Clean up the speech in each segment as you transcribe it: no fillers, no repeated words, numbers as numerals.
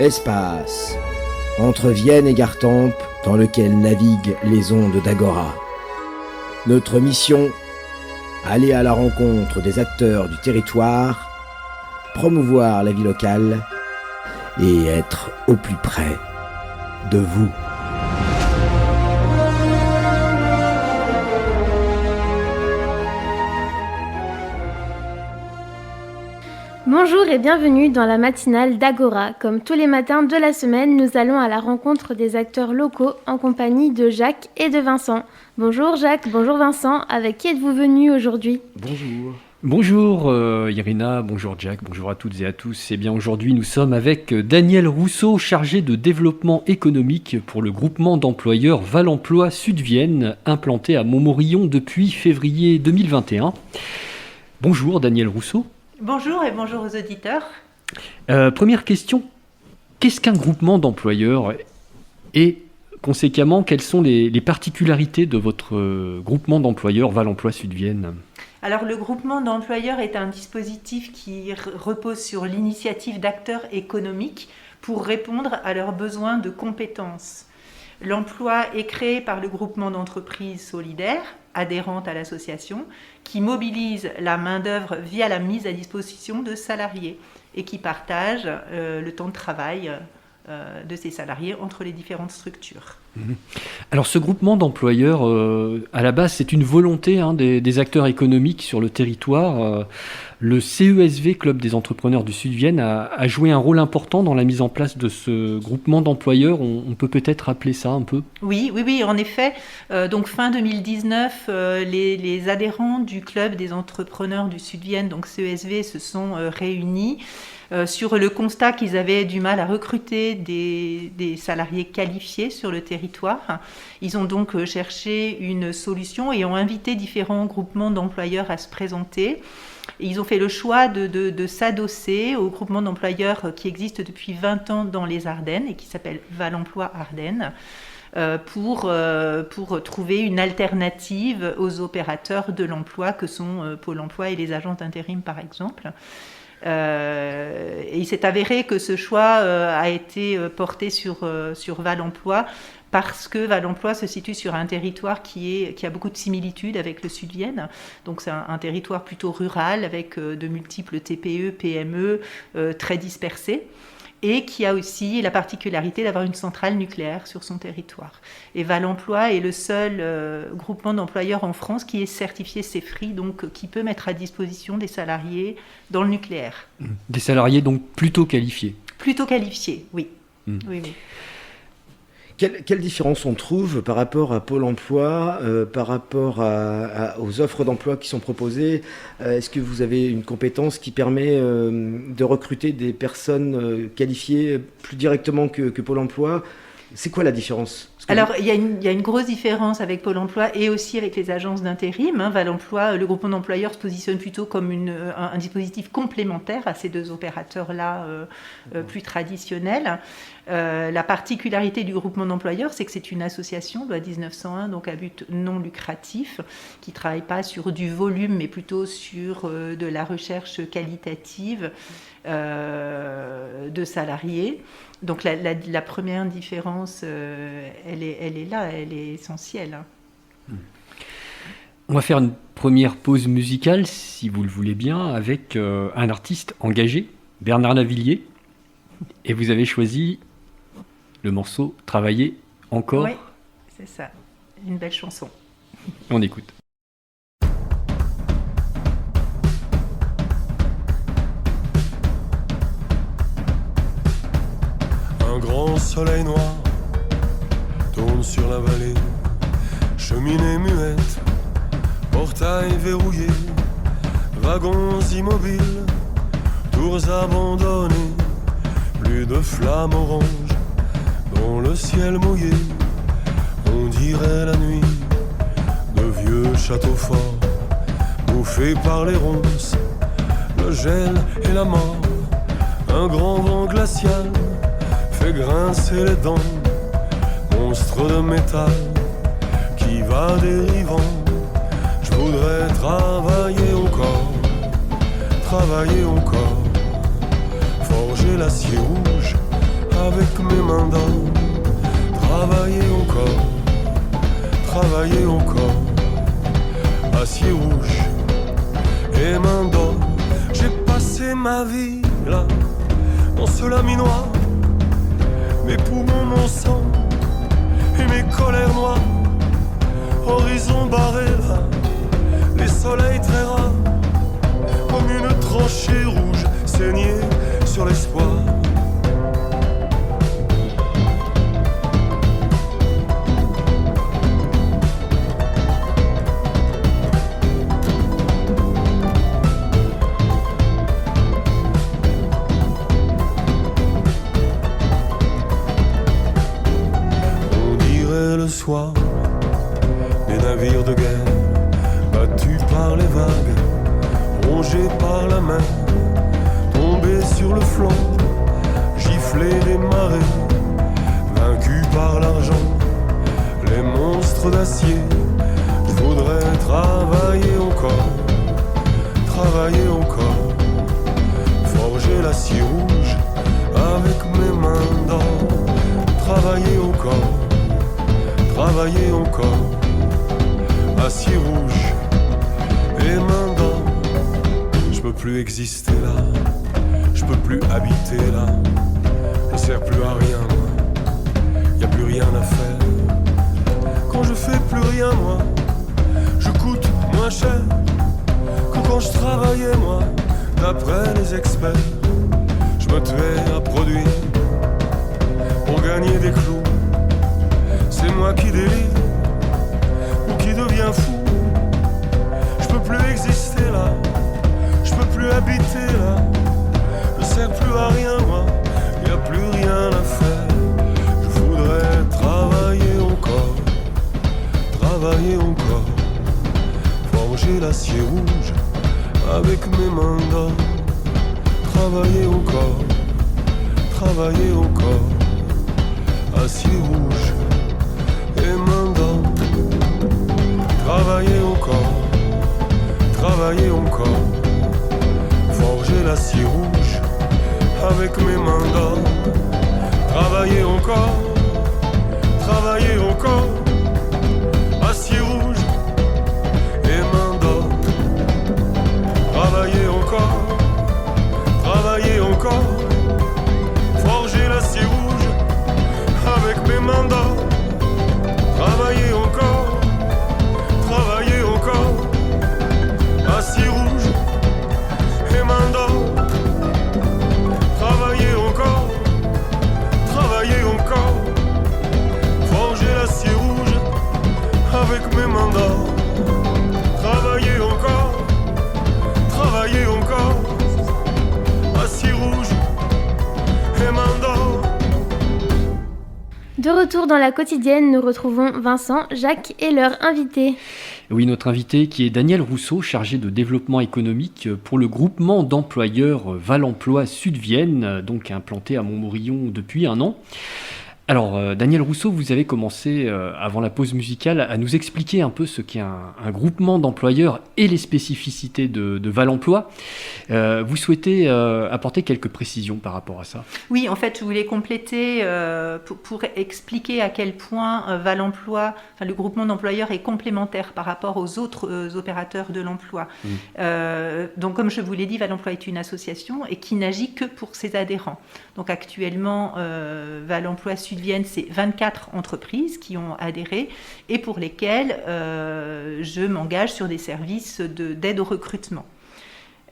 Espace, entre Vienne et Gartempe, dans lequel naviguent les ondes d'Agora. Notre mission, aller à la rencontre des acteurs du territoire, promouvoir la vie locale et être au plus près de vous. Bonjour et bienvenue dans la matinale d'Agora. Comme tous les matins de la semaine, nous allons à la rencontre des acteurs locaux en compagnie de Jacques et de Vincent. Bonjour Jacques, bonjour Vincent, avec qui êtes-vous venus aujourd'hui ? Bonjour. Bonjour Irina, bonjour Jacques, bonjour à toutes et à tous. Eh bien aujourd'hui nous sommes avec Daniel Rousseau, chargé de développement économique pour le groupement d'employeurs Val-Emploi Sud-Vienne, implanté à Montmorillon depuis février 2021. Bonjour Daniel Rousseau. Bonjour et bonjour aux auditeurs. Première question, qu'est-ce qu'un groupement d'employeurs et conséquemment, quelles sont les particularités de votre groupement d'employeurs Val-Emploi Sud-Vienne ? Alors le groupement d'employeurs est un dispositif qui repose sur l'initiative d'acteurs économiques pour répondre à leurs besoins de compétences. L'emploi est créé par le groupement d'entreprises solidaires, adhérentes à l'association, qui mobilise la main-d'œuvre via la mise à disposition de salariés et qui partage le temps de travail de ces salariés entre les différentes structures. Alors ce groupement d'employeurs, à la base, c'est une volonté des acteurs économiques sur le territoire. Le CESV, Club des entrepreneurs du Sud-Vienne, a joué un rôle important dans la mise en place de ce groupement d'employeurs. On peut peut-être rappeler ça un peu ? Oui, en effet. Donc fin 2019, les adhérents du Club des entrepreneurs du Sud-Vienne, donc CESV, se sont réunis sur le constat qu'ils avaient du mal à recruter des salariés qualifiés sur le territoire. Ils ont donc cherché une solution et ont invité différents groupements d'employeurs à se présenter. Et ils ont fait le choix de s'adosser au groupement d'employeurs qui existe depuis 20 ans dans les Ardennes et qui s'appelle Val-Emploi Ardennes. Pour trouver une alternative aux opérateurs de l'emploi que sont Pôle emploi et les agences d'intérim par exemple. Et il s'est avéré que ce choix a été porté sur Val-Emploi parce que Val-Emploi se situe sur un territoire qui a beaucoup de similitudes avec le Sud-Vienne. Donc c'est un territoire plutôt rural avec de multiples TPE, PME très dispersés et qui a aussi la particularité d'avoir une centrale nucléaire sur son territoire. Et Val-Emploi est le seul groupement d'employeurs en France qui est certifié CEFRI, donc qui peut mettre à disposition des salariés dans le nucléaire. Des salariés donc plutôt qualifiés ? Plutôt qualifiés, oui. Oui. Quelle différence on trouve par rapport à Pôle emploi, par rapport aux offres d'emploi qui sont proposées ? Est-ce que vous avez une compétence qui permet de recruter des personnes qualifiées plus directement que Pôle emploi ? C'est quoi la différence ? Alors, il y a une grosse différence avec Pôle emploi et aussi avec les agences d'intérim. Val-Emploi, le groupement d'employeurs se positionne plutôt comme un dispositif complémentaire à ces deux opérateurs-là plus traditionnels. La particularité du groupement d'employeurs, c'est que c'est une association, loi 1901, donc à but non lucratif, qui ne travaille pas sur du volume, mais plutôt sur de la recherche qualitative de salariés. Donc la première différence, elle est là, elle est essentielle. On va faire une première pause musicale, si vous le voulez bien, avec un artiste engagé, Bernard Lavilliers. Et vous avez choisi le morceau « Travailler encore ». Oui, c'est ça, une belle chanson. On écoute. Un grand soleil noir tourne sur la vallée, cheminée muette, portail verrouillé, wagons immobiles, tours abandonnées, plus de flammes oranges dans le ciel mouillé. On dirait la nuit de vieux châteaux forts, bouffés par les ronces, le gel et la mort. Un grand vent glacial fait grincer les dents, monstre de métal qui va dérivant. Je voudrais travailler encore, forger l'acier rouge avec mes mains d'or. Travailler encore, acier rouge et main d'or. J'ai passé ma vie là, dans ce laminoir, mes poumons, mon sang et mes colères noires. Horizon barré là, les soleils très rares, comme une tranchée rouge saignée sur l'espoir. Le soir, des navires de guerre battus par les vagues, rongés par la mer, tombés sur le flanc, giflés des marées, vaincus par l'argent, les monstres d'acier. Je voudrais travailler encore, forger l'acier rouge avec mes mains d'or, travailler encore, acier rouge et main d'or. Je peux plus exister là, je peux plus habiter là, je sers plus à rien moi, y a plus rien à faire. Quand je fais plus rien moi, je coûte moins cher que quand je travaillais moi, d'après les experts. Je me tuais à produire pour gagner des clous. C'est moi qui délire ou qui deviens fou. Je peux plus exister là, je peux plus habiter là, je sers plus à rien moi, y a plus rien à faire. Je voudrais travailler encore, forger l'acier rouge avec mes mains d'or. Travailler encore, acier rouge et main d'or. Travailler encore, forger l'acier rouge avec mes mains d'or. Travailler encore, acier rouge et main d'or. Travailler encore, forger l'acier rouge avec mes mains d'or. Travailler encore, acier rouge et main d'or. Travailler encore, forger l'acier rouge avec mes mains d'or. Travailler encore, acier rouge et main d'or. De retour dans la quotidienne, nous retrouvons Vincent, Jacques et leur invité. Oui, notre invité qui est Daniel Rousseau, chargé de développement économique pour le groupement d'employeurs Val-Emploi Sud-Vienne, donc implanté à Montmorillon depuis 1 an. Alors, Daniel Rousseau, vous avez commencé, avant la pause musicale, à nous expliquer un peu ce qu'est un groupement d'employeurs et les spécificités de Val-Emploi. Vous souhaitez apporter quelques précisions par rapport à ça ? Oui, en fait, je voulais compléter pour expliquer à quel point Val-Emploi, le groupement d'employeurs est complémentaire par rapport aux autres opérateurs de l'emploi. Donc, comme je vous l'ai dit, Val-Emploi est une association et qui n'agit que pour ses adhérents. Donc, actuellement, Val-Emploi Sud-Vienne, c'est 24 entreprises qui ont adhéré et pour lesquelles je m'engage sur des services d'aide au recrutement.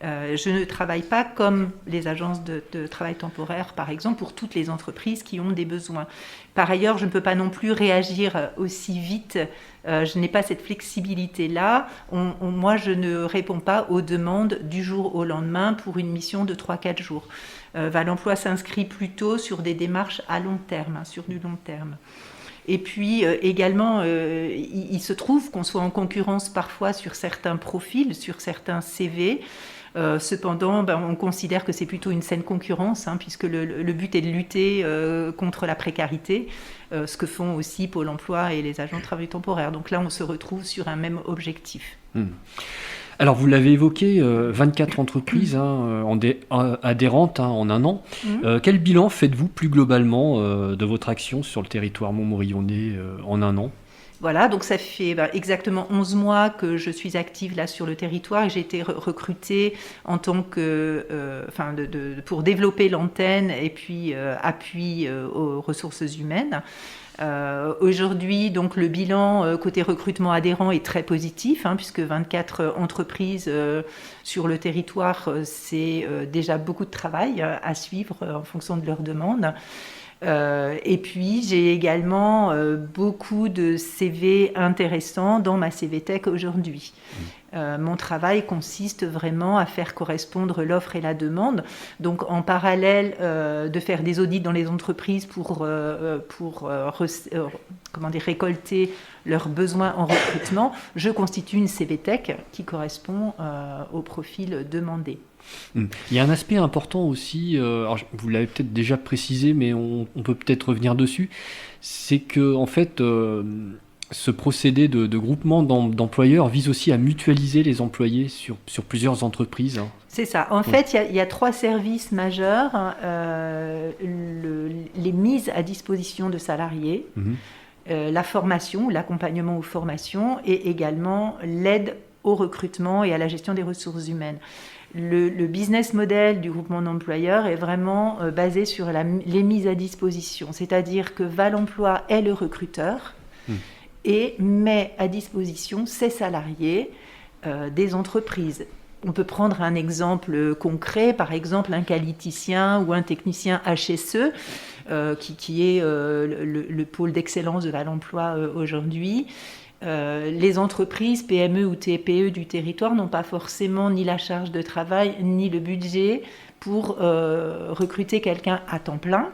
Je ne travaille pas comme les agences de travail temporaire, par exemple, pour toutes les entreprises qui ont des besoins. Par ailleurs, je ne peux pas non plus réagir aussi vite. Je n'ai pas cette flexibilité-là. Moi, je ne réponds pas aux demandes du jour au lendemain pour une mission de 3-4 jours. Val-Emploi s'inscrit plutôt sur des démarches à long terme, sur du long terme. Et puis également, il se trouve qu'on soit en concurrence parfois sur certains profils, sur certains CV. Cependant, on considère que c'est plutôt une saine concurrence, puisque le but est de lutter contre la précarité, ce que font aussi Pôle emploi et les agents de travail temporaire. Donc là, on se retrouve sur un même objectif. Alors, vous l'avez évoqué, 24 entreprises adhérentes en un an. Quel bilan faites-vous plus globalement de votre action sur le territoire montmorillonnais en un an ? Voilà, donc ça fait exactement 11 mois que je suis active là sur le territoire et j'ai été recrutée en tant que, pour développer l'antenne et puis appui aux ressources humaines. Aujourd'hui, donc le bilan côté recrutement adhérent est très positif, puisque 24 entreprises sur le territoire, c'est déjà beaucoup de travail à suivre en fonction de leurs demandes. Et puis, j'ai également beaucoup de CV intéressants dans ma CV Tech aujourd'hui. Mon travail consiste vraiment à faire correspondre l'offre et la demande. Donc, en parallèle de faire des audits dans les entreprises pour récolter leurs besoins en recrutement, je constitue une CV Tech qui correspond au profil demandé. Il y a un aspect important aussi, alors vous l'avez peut-être déjà précisé, mais on peut peut-être revenir dessus, c'est que en fait, ce procédé de groupement d'employeurs vise aussi à mutualiser les employés sur plusieurs entreprises. C'est ça. En fait, il y a 3 services majeurs. Les mises à disposition de salariés, la formation, l'accompagnement aux formations et également l'aide au recrutement et à la gestion des ressources humaines. Le business model du groupement d'employeurs est vraiment basé sur les mises à disposition. C'est-à-dire que Val-Emploi est le recruteur et met à disposition ses salariés des entreprises. On peut prendre un exemple concret, par exemple un qualiticien ou un technicien HSE, qui est le pôle d'excellence de Val-Emploi aujourd'hui. Les entreprises PME ou TPE du territoire n'ont pas forcément ni la charge de travail ni le budget pour recruter quelqu'un à temps plein.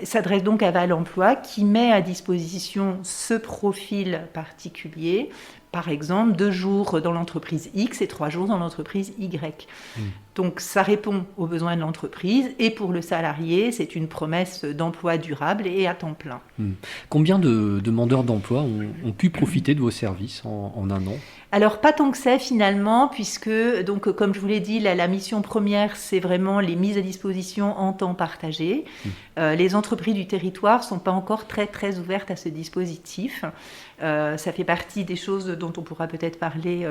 S'adresse donc à Val-Emploi qui met à disposition ce profil particulier, par exemple 2 jours dans l'entreprise X et 3 jours dans l'entreprise Y. Donc ça répond aux besoins de l'entreprise et pour le salarié, c'est une promesse d'emploi durable et à temps plein. Combien de demandeurs d'emploi ont pu profiter de vos services en un an ? Alors pas tant que ça finalement, puisque donc comme je vous l'ai dit, la mission première c'est vraiment les mises à disposition en temps partagé. Les entreprises du territoire sont pas encore très très ouvertes à ce dispositif. Ça fait partie des choses dont on pourra peut-être parler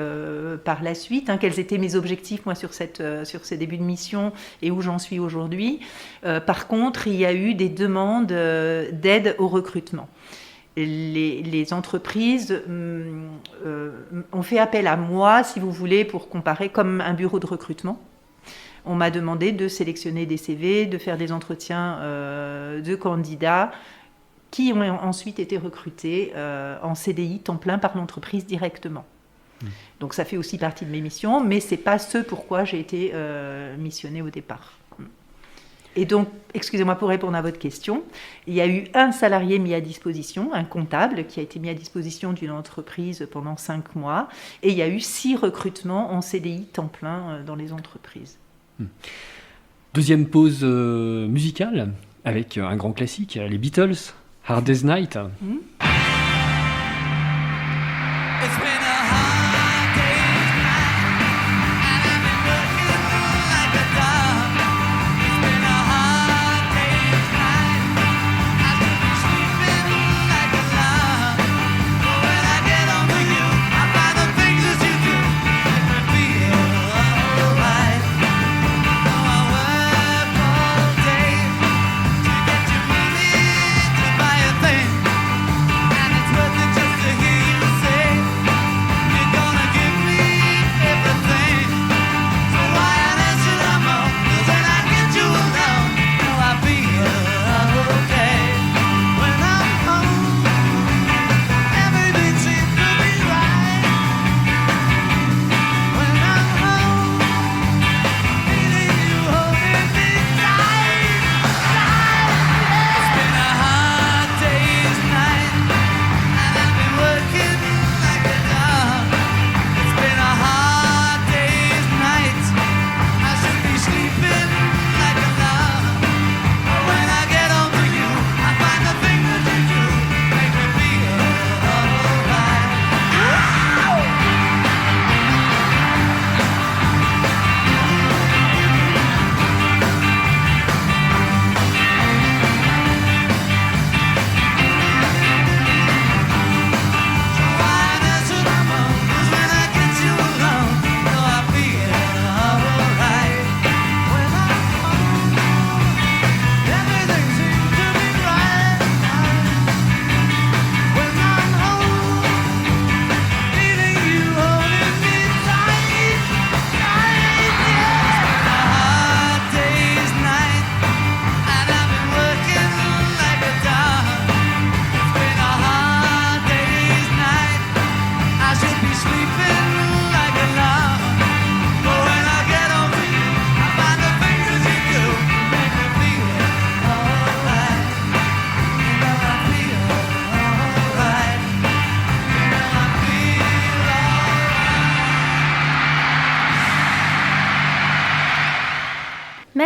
par la suite. Quels étaient mes objectifs moi sur ces débuts de mission et où j'en suis aujourd'hui. Par contre, il y a eu des demandes d'aide au recrutement. Les entreprises ont fait appel à moi, si vous voulez, pour comparer comme un bureau de recrutement. On m'a demandé de sélectionner des CV, de faire des entretiens de candidats qui ont ensuite été recrutés en CDI temps plein par l'entreprise directement. Donc ça fait aussi partie de mes missions, mais ce n'est pas ce pourquoi j'ai été missionnée au départ. Et donc, excusez-moi pour répondre à votre question, il y a eu un salarié mis à disposition, un comptable qui a été mis à disposition d'une entreprise pendant 5 mois, et il y a eu 6 recrutements en CDI temps plein dans les entreprises. Deuxième pause musicale avec un grand classique, les Beatles, Hard Day's Night.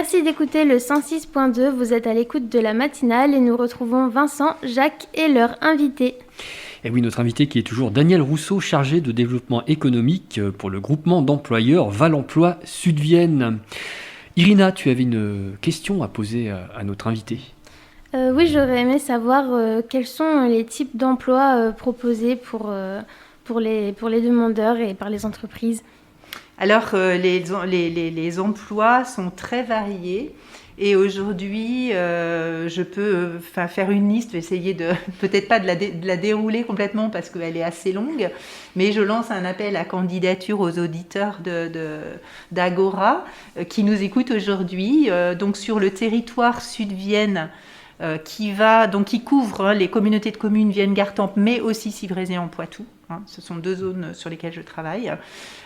Merci d'écouter le 106.2, vous êtes à l'écoute de la matinale et nous retrouvons Vincent, Jacques et leur invité. Et oui, notre invité qui est toujours Daniel Rousseau, chargé de développement économique pour le groupement d'employeurs Val-Emploi Sud-Vienne. Irina, tu avais une question à poser à notre invité. Oui, j'aurais aimé savoir quels sont les types d'emplois proposés pour les demandeurs et par les entreprises. Alors, les emplois sont très variés. Et aujourd'hui, je peux faire une liste, essayer de, peut-être pas de la dérouler complètement parce qu'elle est assez longue, mais je lance un appel à candidature aux auditeurs d'Agora qui nous écoutent aujourd'hui. Donc sur le territoire Sud-Vienne, qui couvre les communautés de communes Vienne-Gartempe, mais aussi Civraisé-en-Poitou. Ce sont 2 zones sur lesquelles je travaille.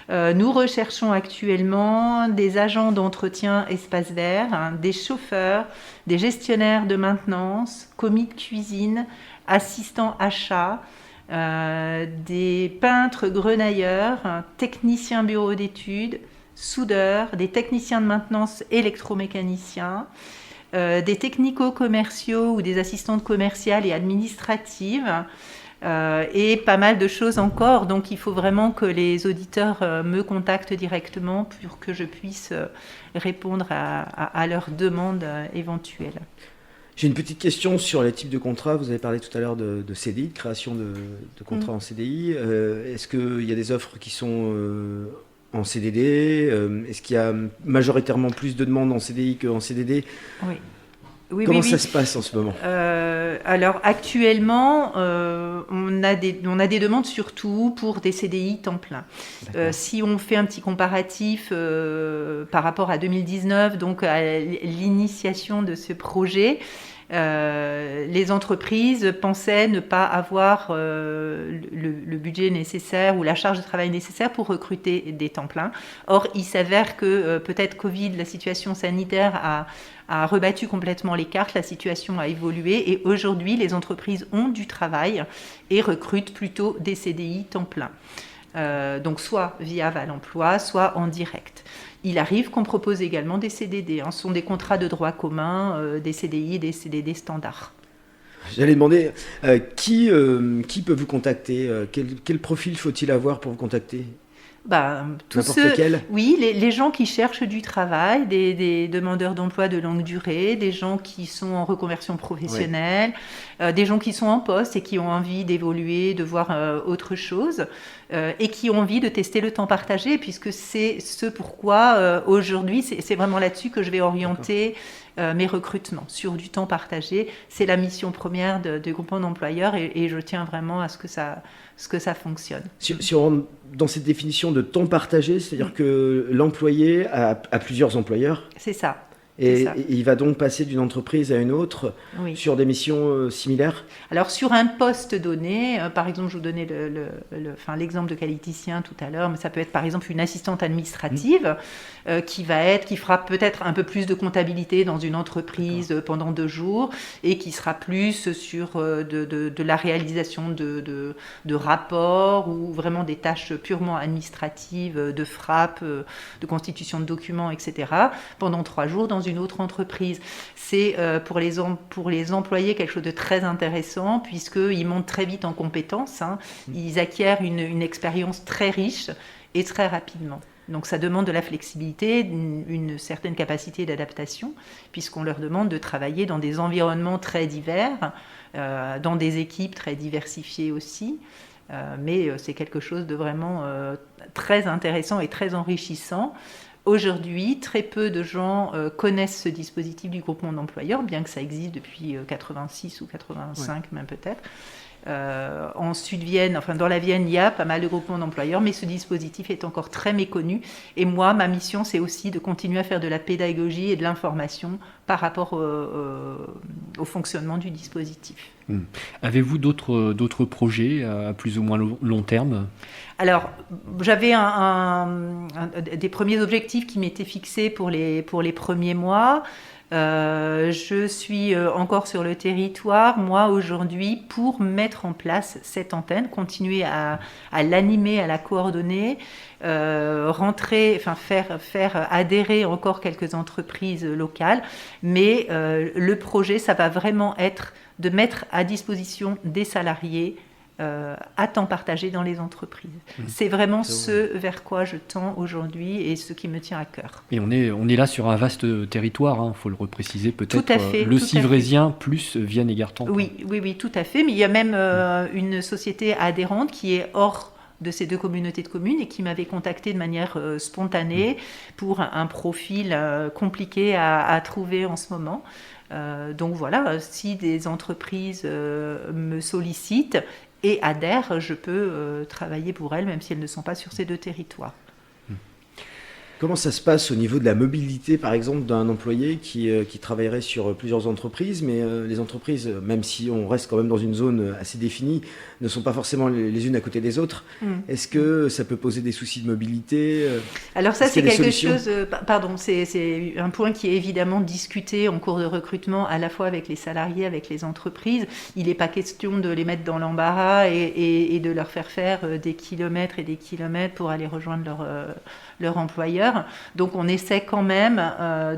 Nous recherchons actuellement des agents d'entretien espace vert, des chauffeurs, des gestionnaires de maintenance, commis de cuisine, assistants achats, des peintres grenailleurs, techniciens bureau d'études, soudeurs, des techniciens de maintenance électromécaniciens, des technico-commerciaux ou des assistantes commerciales et administratives, et pas mal de choses encore. Donc il faut vraiment que les auditeurs me contactent directement pour que je puisse répondre à leurs demandes éventuelles. J'ai une petite question sur les types de contrats. Vous avez parlé tout à l'heure de CDI, de création de contrats en CDI. Est-ce qu'il y a des offres qui sont en CDD? Est-ce qu'il y a majoritairement plus de demandes en CDI qu'en CDD? Oui. Comment ça se passe en ce moment? Alors actuellement, on a des demandes surtout pour des CDI temps plein. Si on fait un petit comparatif par rapport à 2019, donc à l'initiation de ce projet, les entreprises pensaient ne pas avoir le budget nécessaire ou la charge de travail nécessaire pour recruter des temps pleins. Or, il s'avère que peut-être Covid, la situation sanitaire a rebattu complètement les cartes, la situation a évolué et aujourd'hui, les entreprises ont du travail et recrutent plutôt des CDI temps plein. Donc soit via Val-Emploi, soit en direct. Il arrive qu'on propose également des CDD. Ce sont des contrats de droit commun, des CDI et des CDD standards. J'allais demander, qui peut vous contacter? Quel profil faut-il avoir pour vous contacter? Oui, les gens qui cherchent du travail, des demandeurs d'emploi de longue durée, des gens qui sont en reconversion professionnelle, des gens qui sont en poste et qui ont envie d'évoluer, de voir autre chose, et qui ont envie de tester le temps partagé, puisque c'est ce pourquoi aujourd'hui, c'est vraiment là-dessus que je vais orienter mes recrutements, sur du temps partagé. C'est la mission première du groupement d'employeurs et je tiens vraiment à ce que ça fonctionne. Si on rentre dans cette définition de temps partagé, c'est-à-dire que l'employé a plusieurs employeurs. C'est ça. Et il va donc passer d'une entreprise à une autre sur des missions similaires? Alors, sur un poste donné, par exemple, je vous donnais l'exemple de qualiticien tout à l'heure, mais ça peut être par exemple une assistante administrative qui fera peut-être un peu plus de comptabilité dans une entreprise pendant 2 jours et qui sera plus sur de la réalisation de rapports ou vraiment des tâches purement administratives, de frappe, de constitution de documents, etc. pendant 3 jours dans une autre entreprise. C'est pour les employés quelque chose de très intéressant puisqu'ils montent très vite en compétences, ils acquièrent une expérience très riche et très rapidement. Donc ça demande de la flexibilité, une certaine capacité d'adaptation puisqu'on leur demande de travailler dans des environnements très divers, dans des équipes très diversifiées aussi. Mais c'est quelque chose de vraiment très intéressant et très enrichissant. Aujourd'hui, très peu de gens connaissent ce dispositif du groupement d'employeurs, bien que ça existe depuis 86 ou 85 même peut-être. En Sud-Vienne, dans la Vienne, il y a pas mal de groupements d'employeurs, mais ce dispositif est encore très méconnu. Et moi, ma mission, c'est aussi de continuer à faire de la pédagogie et de l'information par rapport au fonctionnement du dispositif. Avez-vous d'autres projets à plus ou moins long terme? Alors, j'avais des premiers objectifs qui m'étaient fixés pour les premiers mois. Je suis encore sur le territoire, moi, aujourd'hui, pour mettre en place cette antenne, continuer à l'animer, à la coordonner, faire adhérer encore quelques entreprises locales. Mais le projet, ça va vraiment être de mettre à disposition des salariés à temps partagé dans les entreprises. C'est vraiment ce vers quoi je tends aujourd'hui et ce qui me tient à cœur. Et on est là sur un vaste territoire, faut le repréciser peut-être. Tout à fait. Le Civrésien plus Vienne et Gartempe. Oui, tout à fait. Mais il y a même une société adhérente qui est hors de ces 2 communautés de communes et qui m'avait contacté de manière spontanée pour un profil compliqué à trouver en ce moment. Donc voilà, si des entreprises me sollicitent et adhèrent, je peux travailler pour elles, même si elles ne sont pas sur ces 2 territoires. Comment ça se passe au niveau de la mobilité, par exemple, d'un employé qui travaillerait sur plusieurs entreprises, mais les entreprises, même si on reste quand même dans une zone assez définie, ne sont pas forcément les unes à côté des autres. Est-ce que ça peut poser des soucis de mobilité? Alors ça, c'est quelque chose... c'est un point qui est évidemment discuté en cours de recrutement, à la fois avec les salariés, avec les entreprises. Il n'est pas question de les mettre dans l'embarras et de leur faire des kilomètres et des kilomètres pour aller rejoindre leur employeur. Donc on essaie quand même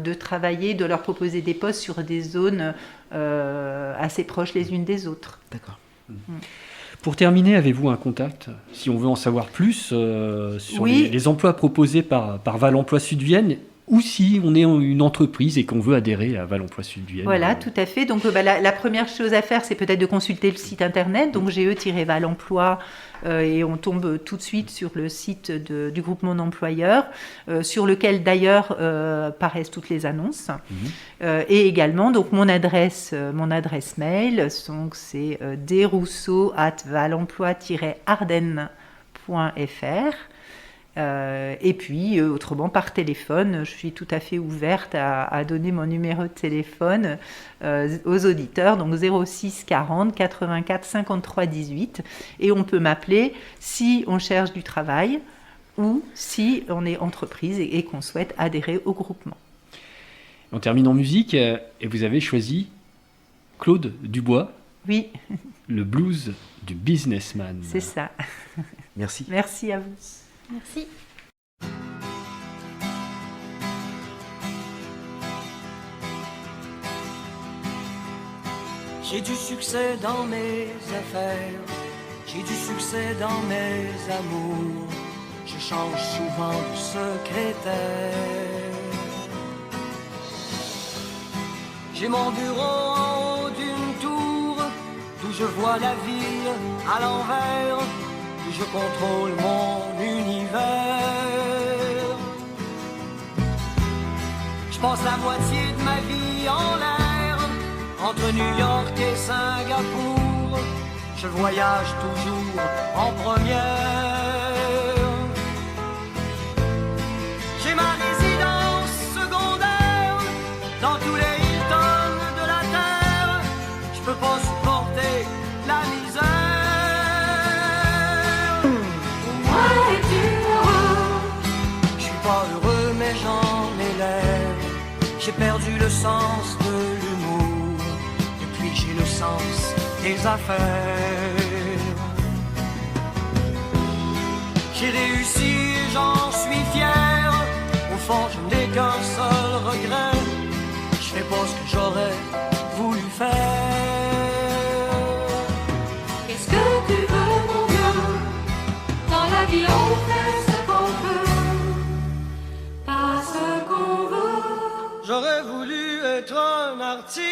de travailler, de leur proposer des postes sur des zones assez proches les unes des autres. D'accord. Pour terminer, avez-vous un contact, si on veut en savoir plus, sur les emplois proposés par Val Emploi Sud-Vienne, ou si on est une entreprise et qu'on veut adhérer à Val Emploi Sud-Vienne? Voilà, tout à fait. Donc la première chose à faire, c'est peut-être de consulter le site internet, donc GE-Val Emploi, et on tombe tout de suite sur le site du groupement d'employeurs, sur lequel d'ailleurs paraissent toutes les annonces. Et également, donc mon adresse mail, donc c'est desrousseaux@valemploi-ardennes.fr. Et puis, autrement, par téléphone, je suis tout à fait ouverte à donner mon numéro de téléphone aux auditeurs, donc 06 40 84 53 18. Et on peut m'appeler si on cherche du travail ou si on est entreprise et qu'on souhaite adhérer au groupement. On termine en musique et vous avez choisi Claude Dubois. Oui. Le blues du businessman. C'est ça. Merci. Merci à vous. Merci. J'ai du succès dans mes affaires, j'ai du succès dans mes amours, je change souvent de secrétaire. J'ai mon bureau en haut d'une tour, d'où je vois la ville à l'envers, où je contrôle mon univers. Je passe la moitié de ma vie en l'air, entre New York et Singapour. Je voyage toujours en première. J'ai ma résidence secondaire dans tous les Hilton de la terre. Je peux pas supporter la misère. Moi es-tu heureux? Je suis pas heureux mais j'en ai l'air. J'ai perdu le sens de l'humour depuis que j'ai le sens des affaires. J'ai réussi et j'en suis fier. Au fond je n'ai qu'un seul regret, je fais pas ce que j'aurais voulu faire. Qu'est-ce que tu veux, mon Dieu? Dans la vie on fait ce qu'on peut, pas ce qu'on veut. J'aurais voulu être un artiste,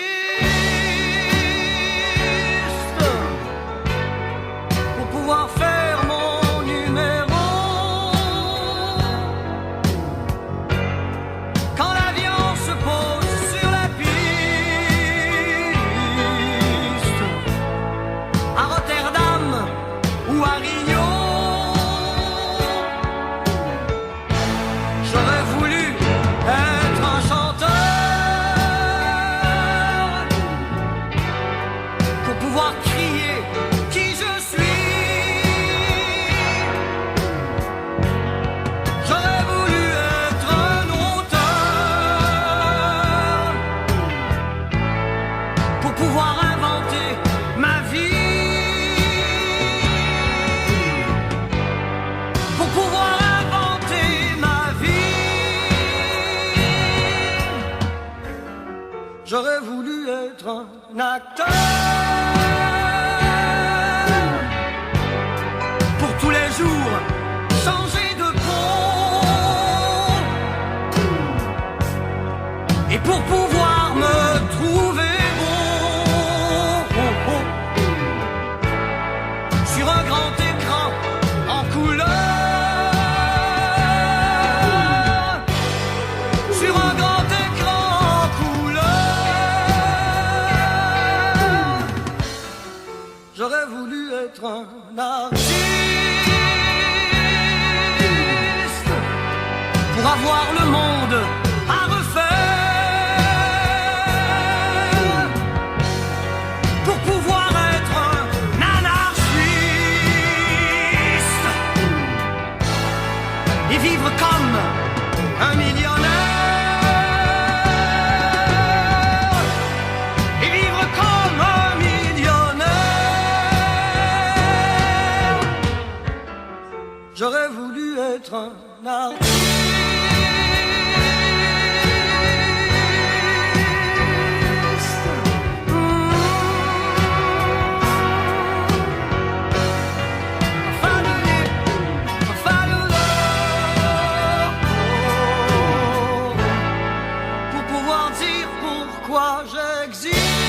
un acteur. Pour tous les jours, changer de peau. Et pour pouvoir me trouver beau. Sur un grand écran en couleur. Sur un grand écran en couleur. J'aurais voulu être un artiste pour avoir le monde à refaire, pour pouvoir être un anarchiste et vivre comme un millionnaire, et vivre comme un millionnaire. J'aurais voulu être un artiste. Pour pouvoir dire pourquoi j'existe.